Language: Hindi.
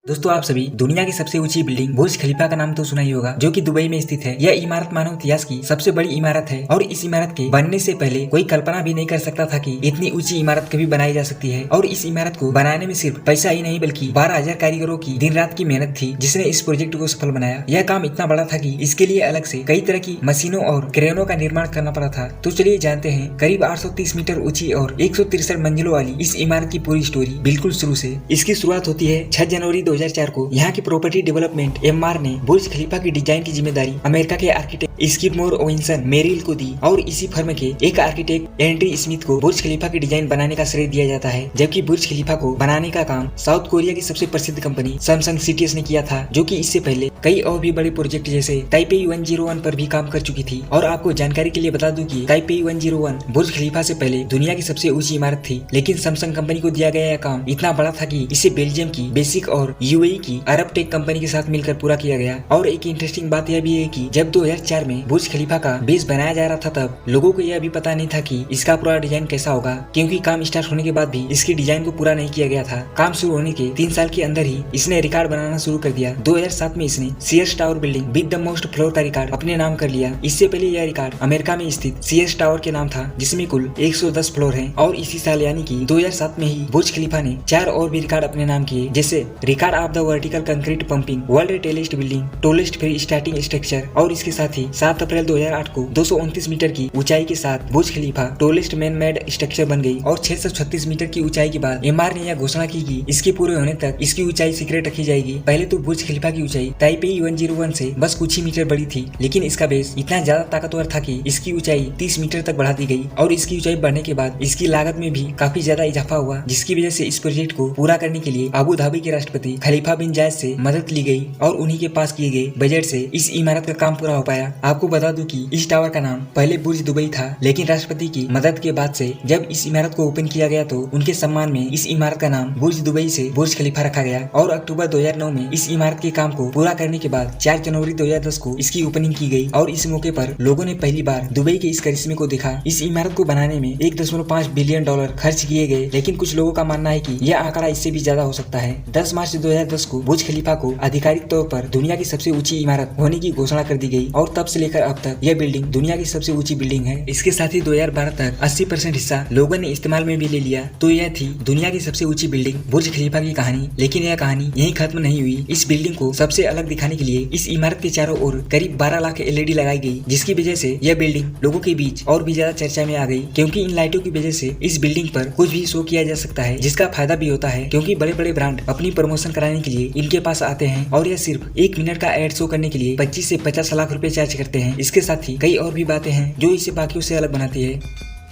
दोस्तों आप सभी दुनिया की सबसे ऊंची बिल्डिंग बुर्ज खलीफा का नाम तो सुना ही होगा, जो कि दुबई में स्थित है। यह इमारत मानव इतिहास की सबसे बड़ी इमारत है और इस इमारत के बनने से पहले कोई कल्पना भी नहीं कर सकता था कि इतनी ऊंची इमारत कभी बनाई जा सकती है। और इस इमारत को बनाने में सिर्फ पैसा ही नहीं बल्कि 12,000 कारीगरों की दिन रात की मेहनत थी, जिसने इस प्रोजेक्ट को सफल बनाया। यह काम इतना बड़ा था कि इसके लिए अलग से कई तरह की मशीनों और क्रेनों का निर्माण करना पड़ा था। तो चलिए जानते हैं करीब 830 मीटर ऊंची और 163 मंजिलों वाली इस इमारत की पूरी स्टोरी बिल्कुल शुरू से। इसकी शुरुआत होती है 6 जनवरी 2004 को। यहाँ की प्रॉपर्टी डेवलपमेंट एमआर ने बुर्ज खलीफा की डिजाइन की जिम्मेदारी अमेरिका के आर्किटेक्ट स्किडमोर ओविंसन मेरिल को दी और इसी फर्म के एक आर्किटेक्ट एंड्री स्मिथ को बुर्ज खलीफा की डिजाइन बनाने का श्रेय दिया जाता है। जबकि बुर्ज खलीफा को बनाने का काम साउथ कोरिया की सबसे प्रसिद्ध कंपनी सैमसंग सीटीएस ने किया था, जो कि इससे पहले कई और भी बड़े प्रोजेक्ट जैसे ताइपेई 101 पर भी काम कर चुकी थी। और आपको जानकारी के लिए बता दूं कि ताइपेई 101 बुर्ज खलीफा से पहले दुनिया की सबसे ऊंची इमारत थी, लेकिन सैमसंग कंपनी को दिया गया यह काम इतना बड़ा था कि इसे बेल्जियम की बेसिक और यूएई की अरब टेक कंपनी के साथ मिलकर पूरा किया गया। और एक इंटरेस्टिंग बात यह भी है कि जब 2004 में बुर्ज खलीफा का बेस बनाया जा रहा था, तब लोगों को यह भी पता नहीं था कि इसका पूरा डिजाइन कैसा होगा, क्योंकि काम स्टार्ट होने के बाद भी इसकी डिजाइन को पूरा नहीं किया गया था। काम शुरू होने के 3 साल के अंदर ही इसने रिकॉर्ड बनाना शुरू कर दिया। 2007 में इसने CS tower building with the most floor का रिकॉर्ड अपने नाम कर लिया। इससे पहले यह रिकॉर्ड अमेरिका में स्थित सीएस टावर के नाम था, जिसमें कुल 110 फ्लोर हैं। और इसी साल यानी कि 2007 में ही बुर्ज खलीफा ने 4 और भी रिकॉर्ड अपने नाम किए, जैसे record of the vertical concrete pumping, world tallest building, tallest free starting structure. और इसके साथ ही 7 अप्रैल 2008 को 229 मीटर की ऊंचाई के साथ बुर्ज खलीफा टोलेस्ट मैन मेड स्ट्रक्चर बन गई। और 636 मीटर की ऊंचाई के बाद एमआर ने यह घोषणा की कि इसके पूरे होने तक इसकी ऊंचाई सीक्रेट रखी जाएगी। पहले तो बुर्ज खलीफा की ऊंचाई ताइपेई 101 से बस कुछ ही मीटर बड़ी थी, लेकिन इसका बेस इतना ज्यादा ताकतवर था कि इसकी ऊंचाई 30 मीटर तक बढ़ा दी गई। और इसकी ऊंचाई बढ़ने के बाद इसकी लागत में भी काफी ज्यादा इजाफा हुआ, जिसकी वजह से इस प्रोजेक्ट को पूरा करने के लिए अबू धाबी के राष्ट्रपति खलीफा बिन जायद से मदद ली गई और उन्हीं के पास किए गए बजट से इस इमारत का काम पूरा हो पाया। आपको बता दूं कि इस टावर का नाम पहले बुर्ज दुबई था, लेकिन राष्ट्रपति की मदद के बाद से जब इस इमारत को ओपन किया गया तो उनके सम्मान में इस इमारत का नाम बुर्ज दुबई से बुर्ज खलीफा रखा गया। और अक्टूबर 2009 में इस इमारत के काम को पूरा करने के बाद 4 जनवरी 2010 को इसकी ओपनिंग की गई। और इस मौके पर लोगों ने पहली बार दुबई के इस करिश्मे को देखा। इस इमारत को बनाने में 1.5 बिलियन डॉलर खर्च किए गए, लेकिन कुछ लोगों का मानना है कि यह आंकड़ा इससे भी ज्यादा हो सकता है। 10 मार्च 2010 को बुर्ज खलीफा को आधिकारिक तौर पर दुनिया की सबसे ऊंची इमारत होने की घोषणा कर दी गई और तब से लेकर अब तक यह बिल्डिंग दुनिया की सबसे ऊंची बिल्डिंग है। इसके साथ ही 2012 तक 80% हिस्सा लोगों ने इस्तेमाल में भी ले लिया। तो यह थी दुनिया की सबसे ऊंची बिल्डिंग बुर्ज खलीफा की कहानी। लेकिन यह कहानी यहीं खत्म नहीं हुई। इस बिल्डिंग को सबसे अलग दिखाने के लिए इस इमारत के चारों ओर करीब 12 लाख एलईडी लगाई गई, जिसकी वजह से यह बिल्डिंग लोगों के बीच और भी ज्यादा चर्चा में आ गई, क्योंकि इन लाइटों की वजह से इस बिल्डिंग पर कुछ भी शो किया जा सकता है, जिसका फायदा भी होता है, क्योंकि बड़े बड़े ब्रांड अपनी प्रमोशन कराने के लिए इनके पास आते हैं। और यह सिर्फ 1 मिनट का एड शो करने के लिए 25 से 50 लाख रुपए चार्ज करते हैं। इसके साथ ही कई और भी बातें हैं जो इसे बाकियों से अलग बनाती है।